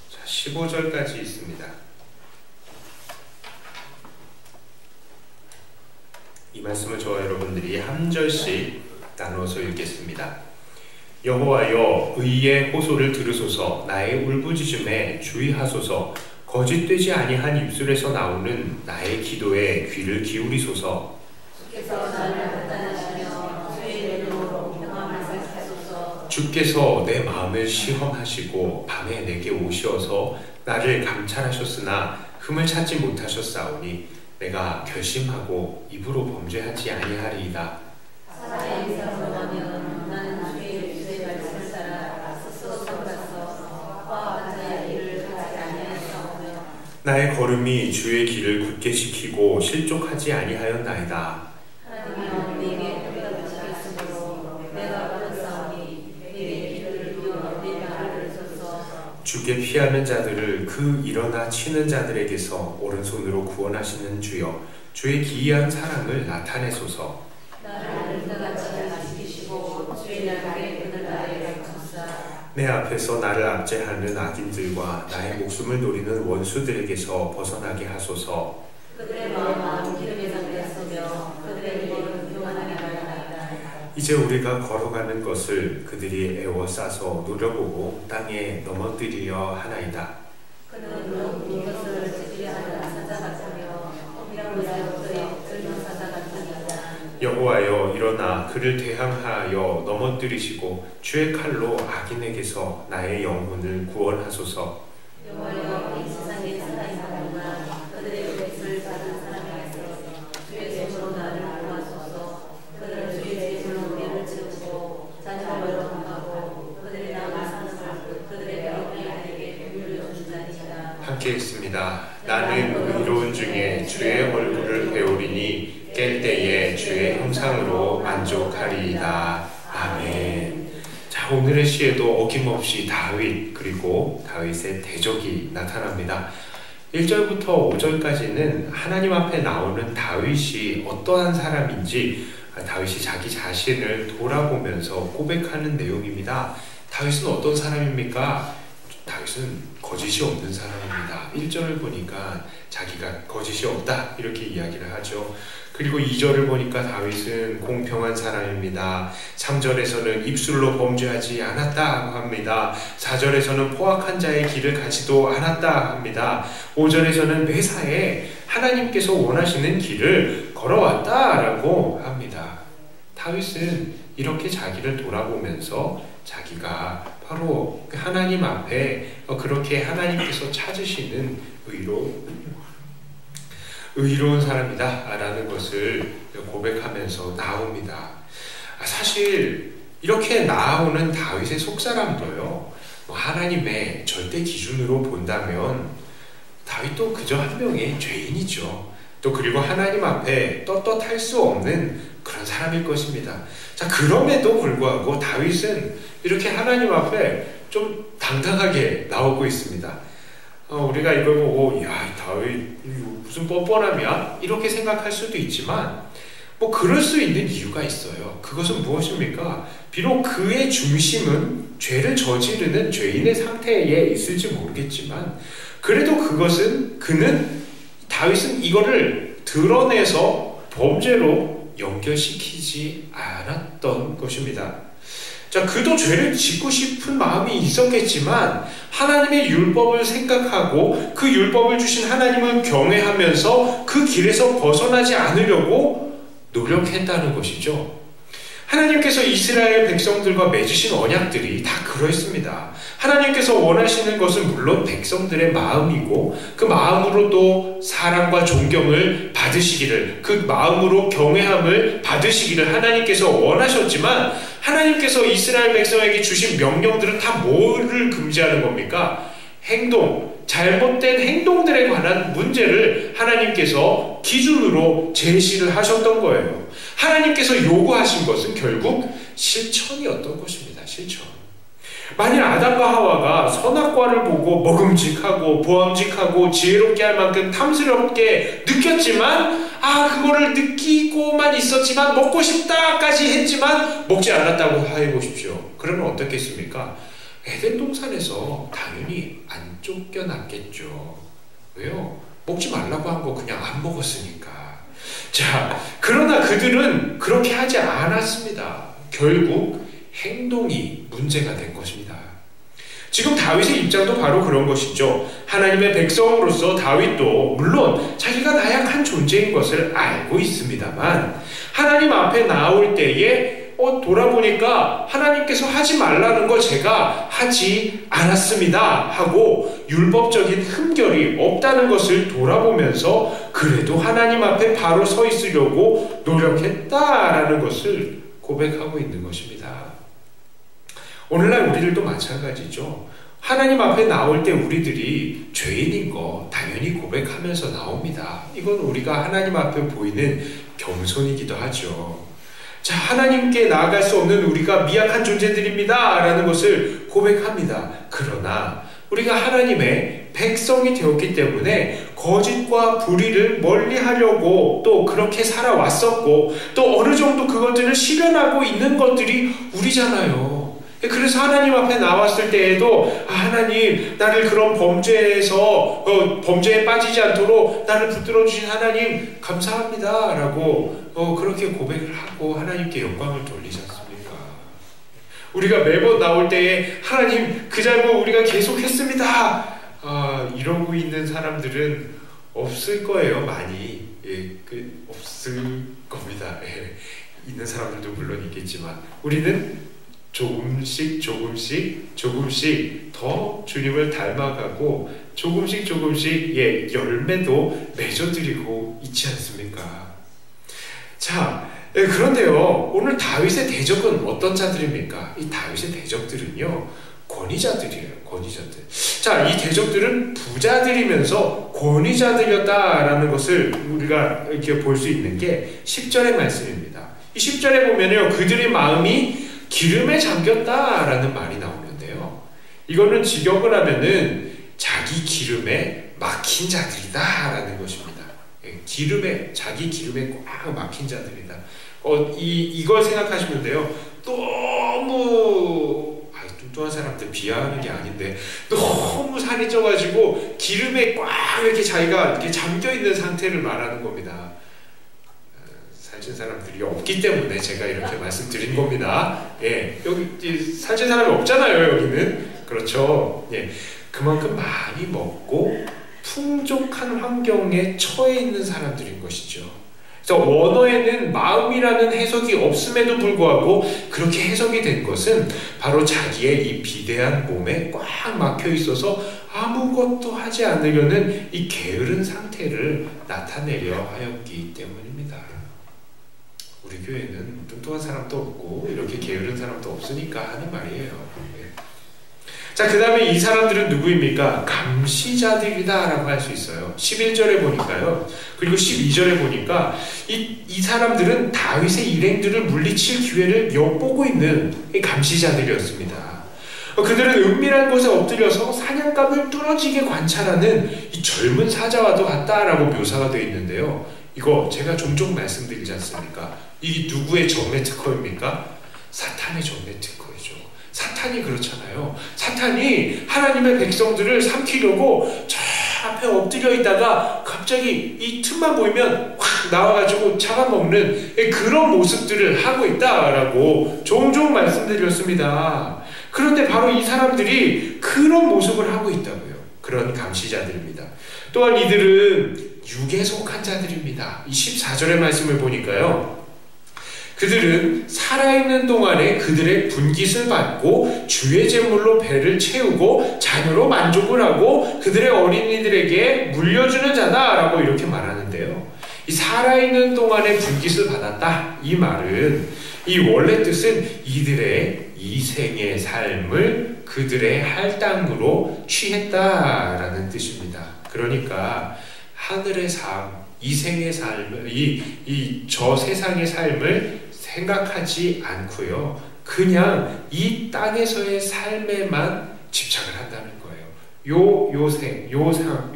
자, 15절까지 있습니다. 이 말씀을 저와 여러분들이 한 절씩 나눠서 읽겠습니다. 여호와여, 의의 호소를 들으소서. 나의 울부짖음에 주의하소서. 거짓되지 아니한 입술에서 나오는 나의 기도에 귀를 기울이소서. 주께서 나를 나타내시며 주의 이름으로 평안을 살피소서. 주께서 내 마음을 시험하시고 밤에 내게 오시어서 나를 감찰하셨으나 흠을 찾지 못하셨사오니 내가 결심하고 입으로 범죄하지 아니하리이다. 사자의 사람하면 나는 주의 말씀을 따라 스스로 삼가서 화와 자의 일을 하지 아니하였사오며 나의 걸음이 주의 길을 굳게 지키고 실족하지 아니하였나이다. 하나님이여 내게 뼈다귀시겠으므로 내가 받았사오니 내게 길을 비워 내 말을 들으소서. 주께 피하는 자들을 그 일어나 치는 자들에게서 오른손으로 구원하시는 주여, 주의 기이한 사랑을 나타내소서. 나를 은같이 지키시고 주의 날에 은을 나에게 주사. 내 앞에서 나를 압제하는 악인들과 나의 목숨을 노리는 원수들에게서 벗어나게 하소서. 그들의 마음은 기름에 잠겼으며 그들의 입은 교만하게 말하나이다. 이제 우리가 걸어가는 것을 그들이 애워싸서 노려보고 땅에 넘어뜨리려 하나이다. 그는 이것을 지키려 하는 사자 같으며 hom이라고 자들의 들는 사자 같으니라. 여호와여, 일어나 그를 대항하여 넘어뜨리시고 주의 칼로 악인에게서 나의 영혼을 구원하소서. 여호와여, 이 세상에 살아있는 그들의 빚을 받은 사람에게서 주의 제물로 나를 구하소서. 그들은 주의 제물로 우리를 채우고 자녀를 얻어가고 그들의 남은 사는 그들의 어린아이에게 물려준 자니라. 함께 읽습니다. 나는 의로운 중에 주의 얼굴을 배우리니 깰 때에 주의 형상으로 만족하리이다. 아멘. 자, 오늘의 시에도 어김없이 다윗 그리고 다윗의 대적이 나타납니다. 1절부터 5절까지는 하나님 앞에 나오는 다윗이 어떠한 사람인지 다윗이 자기 자신을 돌아보면서 고백하는 내용입니다. 다윗은 어떤 사람입니까? 다윗은 거짓이 없는 사람입니다. 1절을 보니까 자기가 거짓이 없다 이렇게 이야기를 하죠. 그리고 2절을 보니까 다윗은 공평한 사람입니다. 3절에서는 입술로 범죄하지 않았다고 합니다. 4절에서는 포악한 자의 길을 가지도 않았다 합니다. 5절에서는 매사에 하나님께서 원하시는 길을 걸어왔다라고 합니다. 다윗은 이렇게 자기를 돌아보면서 자기가 바로 하나님 앞에 그렇게 하나님께서 찾으시는 의로운 사람이다 라는 것을 고백하면서 나옵니다. 사실 이렇게 나오는 다윗의 속사람도요, 하나님의 절대 기준으로 본다면 다윗도 그저 한 명의 죄인이죠. 또 그리고 하나님 앞에 떳떳할 수 없는 그런 사람일 것입니다. 자, 그럼에도 불구하고 다윗은 이렇게 하나님 앞에 좀 당당하게 나오고 있습니다. 우리가 이걸 보고 야, 다윗 무슨 뻔뻔함이야? 이렇게 생각할 수도 있지만 뭐 그럴 수 있는 이유가 있어요. 그것은 무엇입니까? 비록 그의 중심은 죄를 저지르는 죄인의 상태에 있을지 모르겠지만 그래도 다윗은 이거를 드러내서 범죄로 연결시키지 않았던 것입니다. 자, 그도 죄를 짓고 싶은 마음이 있었겠지만 하나님의 율법을 생각하고 그 율법을 주신 하나님을 경외하면서 그 길에서 벗어나지 않으려고 노력했다는 것이죠. 하나님께서 이스라엘 백성들과 맺으신 언약들이 다 그러했습니다. 하나님께서 원하시는 것은 물론 백성들의 마음이고 그 마음으로 또 사랑과 존경을 받으시기를, 그 마음으로 경외함을 받으시기를 하나님께서 원하셨지만 하나님께서 이스라엘 백성에게 주신 명령들은 다 뭐를 금지하는 겁니까? 잘못된 행동들에 관한 문제를 하나님께서 기준으로 제시를 하셨던 거예요. 하나님께서 요구하신 것은 결국 실천이었던 것입니다. 실천. 만일 아담과 하와가 선악과를 보고 먹음직하고 보암직하고 지혜롭게 할 만큼 탐스럽게 느꼈지만 그거를 느끼고만 있었지만 먹고 싶다까지 했지만 먹지 않았다고 해보십시오. 그러면 어떻겠습니까? 에덴 동산에서 당연히 안 쫓겨났겠죠. 왜요? 먹지 말라고 한 거 그냥 안 먹었으니까. 자, 그러나 그들은 그렇게 하지 않았습니다. 결국 행동이 문제가 된 것입니다. 지금 다윗의 입장도 바로 그런 것이죠. 하나님의 백성으로서 다윗도 물론 자기가 나약한 존재인 것을 알고 있습니다만 하나님 앞에 나올 때에 돌아보니까 하나님께서 하지 말라는 거 제가 하지 않았습니다 하고 율법적인 흠결이 없다는 것을 돌아보면서 그래도 하나님 앞에 바로 서 있으려고 노력했다라는 것을 고백하고 있는 것입니다. 오늘날 우리들도 마찬가지죠. 하나님 앞에 나올 때 우리들이 죄인인 거 당연히 고백하면서 나옵니다. 이건 우리가 하나님 앞에 보이는 겸손이기도 하죠. 자, 하나님께 나아갈 수 없는 우리가 미약한 존재들입니다 라는 것을 고백합니다. 그러나 우리가 하나님의 백성이 되었기 때문에 거짓과 불의를 멀리하려고 또 그렇게 살아왔었고 또 어느 정도 그것들을 실현하고 있는 것들이 우리잖아요. 그래서 하나님 앞에 나왔을 때에도 하나님 나를 그런 범죄에서 범죄에 빠지지 않도록 나를 붙들어 주신 하나님 감사합니다 라고 그렇게 고백을 하고 하나님께 영광을 돌리지 않습니까? 우리가 매번 나올 때에 하나님 그 잘못 우리가 계속했습니다 이러고 있는 사람들은 없을 거예요. 많이 없을 겁니다. 있는 사람들도 물론 있겠지만 우리는 조금씩 더 주님을 닮아가고 조금씩 열매도 맺어드리고 있지 않습니까? 자, 그런데요 오늘 다윗의 대적은 어떤 자들입니까? 이 다윗의 대적들은요 권위자들이에요. 권위자들. 자, 이 대적들은 부자들이면서 권위자들이었다라는 것을 우리가 이렇게 볼 수 있는 게 10절의 말씀입니다. 이 10절에 보면요 그들의 마음이 기름에 잠겼다라는 말이 나오는데요. 이거는 직역을 하면은 자기 기름에 막힌 자들이다라는 것입니다. 자기 기름에 꽉 막힌 자들이다. 이걸 생각하시면 돼요. 너무 뚱뚱한 사람들 비하하는 게 아닌데 너무 살이 쪄가지고 기름에 꽉 이렇게 자기가 이렇게 잠겨 있는 상태를 말하는 겁니다. 살찐 사람들이 없기 때문에 제가 이렇게 말씀드린 겁니다. 여기 살찐 사람이 없잖아요. 여기는 그렇죠. 그만큼 많이 먹고 풍족한 환경에 처해 있는 사람들인 것이죠. 그래서 원어에는 마음이라는 해석이 없음에도 불구하고 그렇게 해석이 된 것은 바로 자기의 이 비대한 몸에 꽉 막혀 있어서 아무것도 하지 않으려는 이 게으른 상태를 나타내려 하였기 때문입니다. 우리 교회는 뚱뚱한 사람도 없고 이렇게 게으른 사람도 없으니까 하는 말이에요. 자, 그 다음에 이 사람들은 누구입니까? 감시자들이다 라고 할 수 있어요. 11절에 보니까요. 그리고 12절에 보니까 이 사람들은 다윗의 일행들을 물리칠 기회를 엿보고 있는 감시자들이었습니다. 그들은 은밀한 곳에 엎드려서 사냥감을 뚫어지게 관찰하는 이 젊은 사자와도 같다라고 묘사가 되어 있는데요. 이거 제가 종종 말씀드리지 않습니까? 이게 누구의 정례 특허입니까? 사탄의 정례 특허이죠. 사탄이 그렇잖아요. 사탄이 하나님의 백성들을 삼키려고 저 앞에 엎드려 있다가 갑자기 이 틈만 보이면 확 나와가지고 잡아먹는 그런 모습들을 하고 있다라고 종종 말씀드렸습니다. 그런데 바로 이 사람들이 그런 모습을 하고 있다고요. 그런 감시자들입니다. 또한 이들은 육에 속한 자들입니다. 이 14절의 말씀을 보니까요. 그들은 살아있는 동안에 그들의 분깃을 받고 주의 제물로 배를 채우고 자녀로 만족을 하고 그들의 어린이들에게 물려주는 자다라고 이렇게 말하는데요. 이 살아있는 동안에 분깃을 받았다. 이 말은 이 원래 뜻은 이들의 이생의 삶을 그들의 할당으로 취했다라는 뜻입니다. 그러니까 하늘의 삶, 이생의 삶을 저 세상의 삶을 생각하지 않고요. 그냥 이 땅에서의 삶에만 집착을 한다는 거예요.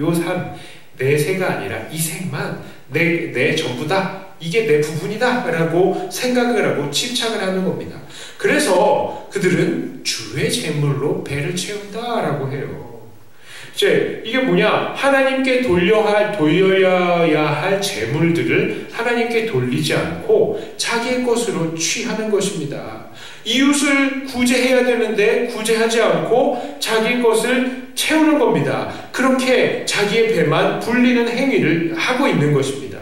요 삶, 내 생가 아니라 이 생만 내 전부다 이게 내 부분이다 라고 생각을 하고 집착을 하는 겁니다. 그래서 그들은 주의 재물로 배를 채운다라고 해요. 이게 뭐냐? 하나님께 돌려야 할 재물들을 하나님께 돌리지 않고 자기의 것으로 취하는 것입니다. 이웃을 구제해야 되는데 구제하지 않고 자기 것을 채우는 겁니다. 그렇게 자기의 배만 불리는 행위를 하고 있는 것입니다.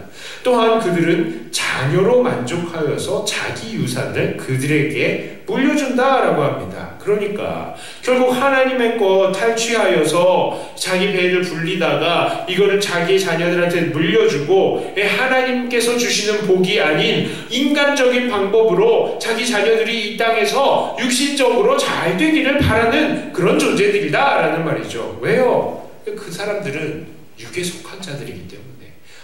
또한 그들은 자녀로 만족하여서 자기 유산을 그들에게 물려준다라고 합니다. 그러니까 결국 하나님의 것 탈취하여서 자기 배를 불리다가 이거를 자기 자녀들한테 물려주고 하나님께서 주시는 복이 아닌 인간적인 방법으로 자기 자녀들이 이 땅에서 육신적으로 잘 되기를 바라는 그런 존재들이다라는 말이죠. 왜요? 그 사람들은 육에 속한 자들이기 때문에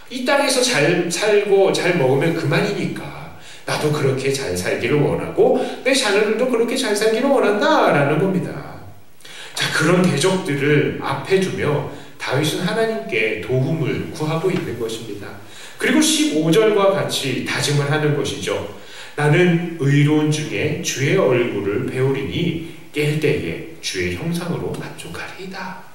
이 땅에서 잘 살고 잘 먹으면 그만이니까 나도 그렇게 잘 살기를 원하고 내 자녀들도 그렇게 잘 살기를 원한다라는 겁니다. 자, 그런 대적들을 앞에 두며 다윗은 하나님께 도움을 구하고 있는 것입니다. 그리고 15절과 같이 다짐을 하는 것이죠. 나는 의로운 중에 주의 얼굴을 배우리니 깰 때에 주의 형상으로 만족하리이다.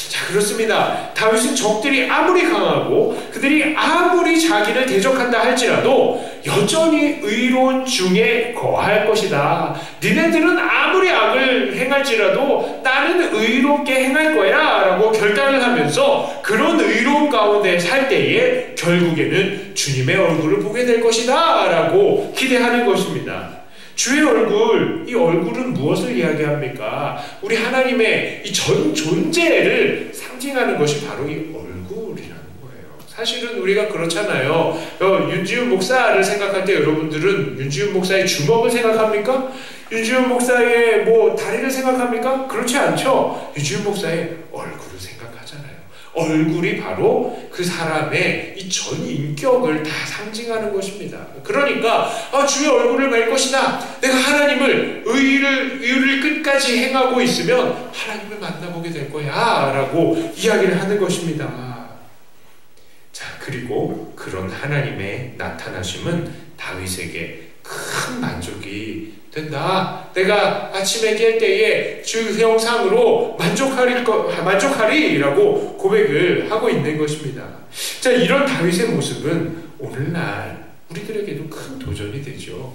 자, 그렇습니다. 다윗은 적들이 아무리 강하고 그들이 아무리 자기를 대적한다 할지라도 여전히 의로운 중에 거할 것이다. 니네들은 아무리 악을 행할지라도 나는 의롭게 행할 거야 라고 결단을 하면서 그런 의로운 가운데 살 때에 결국에는 주님의 얼굴을 보게 될 것이다 라고 기대하는 것입니다. 주의 얼굴, 이 얼굴은 무엇을 이야기합니까? 우리 하나님의 이 전 존재를 상징하는 것이 바로 이 얼굴이라는 거예요. 사실은 우리가 그렇잖아요. 윤지훈 목사를 생각할 때 여러분들은 윤지훈 목사의 주먹을 생각합니까? 윤지훈 목사의 다리를 생각합니까? 그렇지 않죠. 윤지훈 목사의 얼굴을 생각하잖아요. 얼굴이 바로 그 사람의 이 전 인격을 다 상징하는 것입니다. 그러니까 주의 얼굴을 뵐 것이다. 내가 하나님을 의를 끝까지 행하고 있으면 하나님을 만나보게 될 거야 라고 이야기를 하는 것입니다. 자, 그리고 그런 하나님의 나타나심은 다윗에게 큰 만족이 된다. 내가 아침에 깰 때에 주 형상으로 만족하리라고 고백을 하고 있는 것입니다. 자, 이런 다윗의 모습은 오늘날 우리들에게도 큰 도전이 되죠.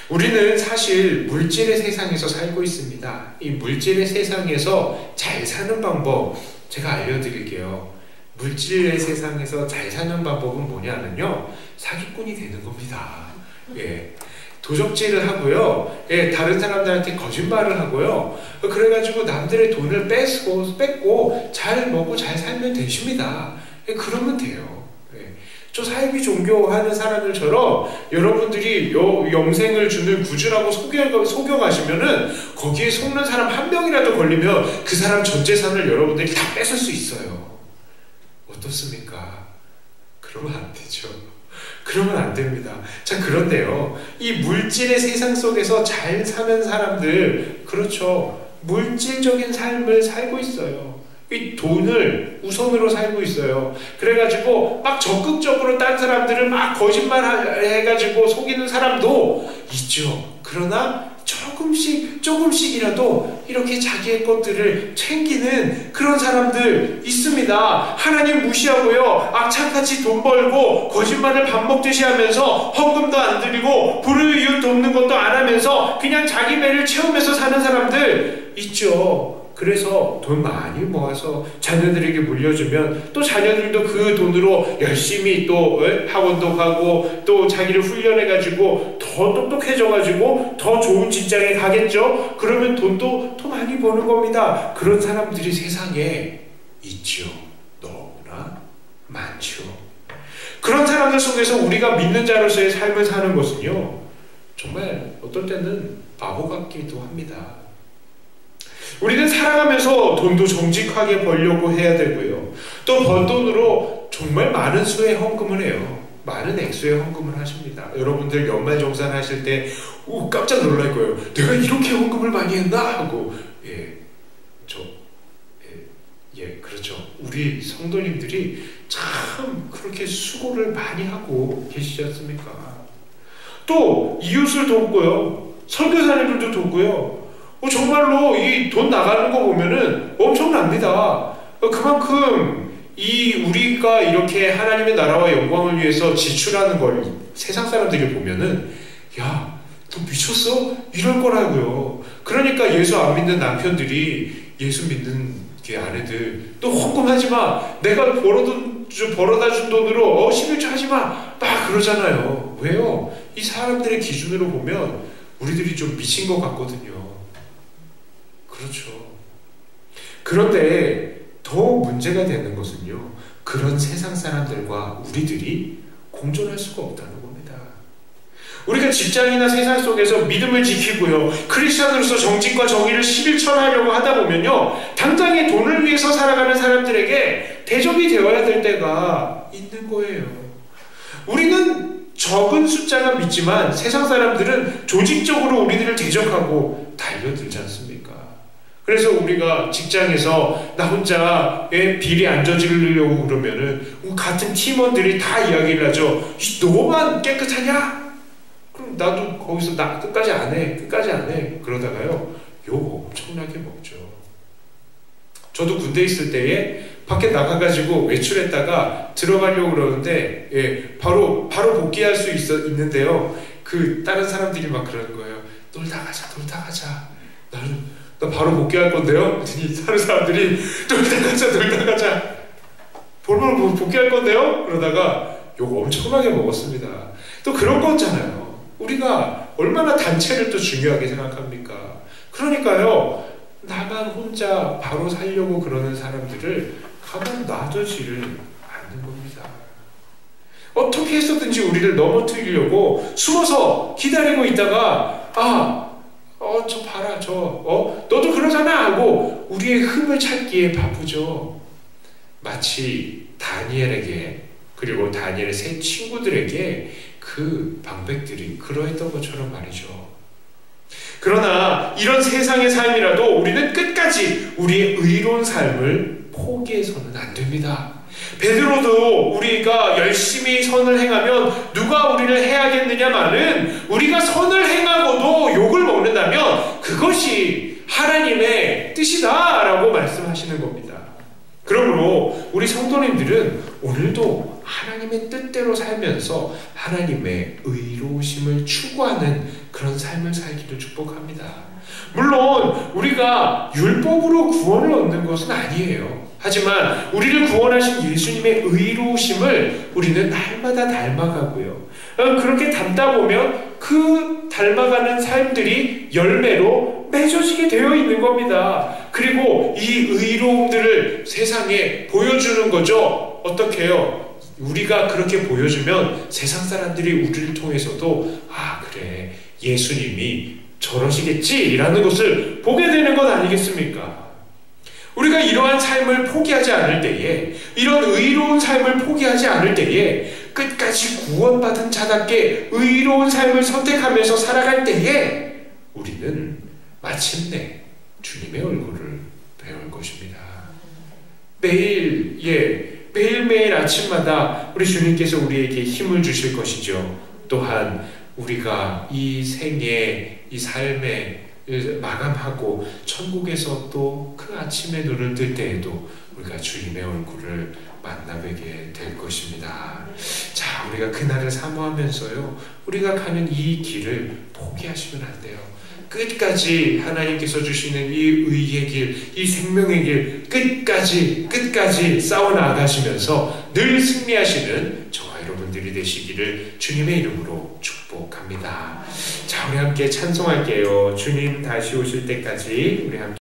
우리는 사실 물질의 세상에서 살고 있습니다. 이 물질의 세상에서 잘 사는 방법 제가 알려드릴게요. 물질의 세상에서 잘 사는 방법은 뭐냐면요, 사기꾼이 되는 겁니다. 도적질을 하고요, 다른 사람들한테 거짓말을 하고요, 그래가지고 남들의 돈을 뺏고 잘 먹고 잘 살면 되십니다. 그러면 돼요. 저 사이비 종교하는 사람들처럼 여러분들이 영생을 주는 구주라고 속여가시면은 거기에 속는 사람 한 명이라도 걸리면 그 사람 전 재산을 여러분들이 다 뺏을 수 있어요. 어떻습니까? 그러면 안 되죠. 그러면 안 됩니다. 자, 그런데요, 이 물질의 세상 속에서 잘 사는 사람들, 그렇죠, 물질적인 삶을 살고 있어요. 이 돈을 우선으로 살고 있어요. 그래가지고 막 적극적으로 딴 사람들을 막 거짓말 해가지고 속이는 사람도 있죠. 그러나 조금씩이라도 이렇게 자기의 것들을 챙기는 그런 사람들 있습니다. 하나님 무시하고요, 악착같이 돈 벌고 거짓말을 밥 먹듯이 하면서 헌금도 안 드리고 불우이웃 돕는 것도 안 하면서 그냥 자기 배를 채우면서 사는 사람들 있죠. 그래서 돈 많이 모아서 자녀들에게 물려주면 또 자녀들도 그 돈으로 열심히 또 학원도 가고 또 자기를 훈련해가지고 더 똑똑해져가지고 더 좋은 직장에 가겠죠. 그러면 돈도 더 많이 버는 겁니다. 그런 사람들이 세상에 있죠. 너무나 많죠. 그런 사람들 속에서 우리가 믿는 자로서의 삶을 사는 것은요, 정말 어떨 때는 바보 같기도 합니다. 우리는 살아가면서 돈도 정직하게 벌려고 해야 되고요, 또 번 돈으로 정말 많은 수의 헌금을 해요. 많은 액수의 헌금을 하십니다. 여러분들 연말정산 하실 때 깜짝 놀랄 거예요. 내가 이렇게 헌금을 많이 했나? 하고 그렇죠. 우리 성도님들이 참 그렇게 수고를 많이 하고 계시지 않습니까? 또 이웃을 돕고요, 선교사님들도 돕고요. 정말로 이 돈 나가는 거 보면은 엄청납니다. 그만큼 우리가 이렇게 하나님의 나라와 영광을 위해서 지출하는 걸 세상 사람들이 보면은, 야, 너 미쳤어? 이럴 거라고요. 그러니까 예수 안 믿는 남편들이 예수 믿는 아내들, 또 헌금하지 마, 내가 벌어다 준 돈으로 11조 하지 마, 막 그러잖아요. 왜요? 이 사람들의 기준으로 보면 우리들이 좀 미친 것 같거든요. 그렇죠. 그런데 더 문제가 되는 것은요, 그런 세상 사람들과 우리들이 공존할 수가 없다는 겁니다. 우리가 직장이나 세상 속에서 믿음을 지키고요, 크리스찬으로서 정직과 정의를 실천하려고 하다 보면요, 당장의 돈을 위해서 살아가는 사람들에게 대적이 되어야 될 때가 있는 거예요. 우리는 적은 숫자가 믿지만 세상 사람들은 조직적으로 우리들을 대적하고 달려들지 않습니까? 그래서 우리가 직장에서 나 혼자 비리 안 저지르려고 그러면은 같은 팀원들이 다 이야기를 하죠. 너만 깨끗하냐? 그럼 나도 거기서 끝까지 안 해. 그러다가요, 욕 엄청나게 먹죠. 저도 군대 있을 때에 밖에 나가가지고 외출했다가 들어가려고 그러는데, 바로 복귀할 수 있는데요, 다른 사람들이 막 그러는 거예요. 놀다 가자. 나 바로 복귀할 건데요? 그랬더니 다른 사람들이 놀다 가자. 바로 복귀할 건데요? 그러다가 욕 엄청나게 먹었습니다. 또 그런 거잖아요. 우리가 얼마나 단체를 또 중요하게 생각합니까? 그러니까요, 나만 혼자 바로 살려고 그러는 사람들을 가만 놔두지를 않는 겁니다. 어떻게 해서든지 우리를 넘어뜨리려고 숨어서 기다리고 있다가, 저 봐라, 너도 그러잖아 하고 우리의 흠을 찾기에 바쁘죠. 마치 다니엘에게, 그리고 다니엘의 세 친구들에게 그 방백들이 그러했던 것처럼 말이죠. 그러나 이런 세상의 삶이라도 우리는 끝까지 우리의 의로운 삶을 포기해서는 안 됩니다. 베드로도 우리가 열심히 선을 행하면 누가 우리를 해하겠느냐마는, 우리가 선을 행하고도 욕을 먹는다면 그것이 하나님의 뜻이다 라고 말씀하시는 겁니다. 그러므로 우리 성도님들은 오늘도 하나님의 뜻대로 살면서 하나님의 의로우심을 추구하는 그런 삶을 살기를 축복합니다. 물론 우리가 율법으로 구원을 얻는 것은 아니에요. 하지만 우리를 구원하신 예수님의 의로우심을 우리는 날마다 닮아가고요, 그렇게 닮다 보면 그 닮아가는 삶들이 열매로 맺어지게 되어 있는 겁니다. 그리고 이 의로움들을 세상에 보여주는 거죠. 어떻게 해요? 우리가 그렇게 보여주면 세상 사람들이 우리를 통해서도 그래, 예수님이 저러시겠지 라는 것을 보게 되는 것 아니겠습니까? 우리가 이러한 삶을 포기하지 않을 때에, 이런 의로운 삶을 포기하지 않을 때에, 끝까지 구원받은 자답게 의로운 삶을 선택하면서 살아갈 때에 우리는 마침내 주님의 얼굴을 배울 것입니다. 매일매일 아침마다 우리 주님께서 우리에게 힘을 주실 것이죠. 또한 우리가 이 생애, 이 삶에 마감하고 천국에서 또 그 아침에 눈을 뜰 때에도 우리가 주님의 얼굴을 만나뵙게 될 것입니다. 자, 우리가 그날을 사모하면서요, 우리가 가는 이 길을 포기하시면 안 돼요. 끝까지 하나님께서 주시는 이 의의 길, 이 생명의 길 끝까지 싸워나가시면서 늘 승리하시는 저와 여러분들이 되시기를 주님의 이름으로 축복합니다. 자, 우리 함께 찬송할게요. 주님 다시 오실 때까지 우리 함께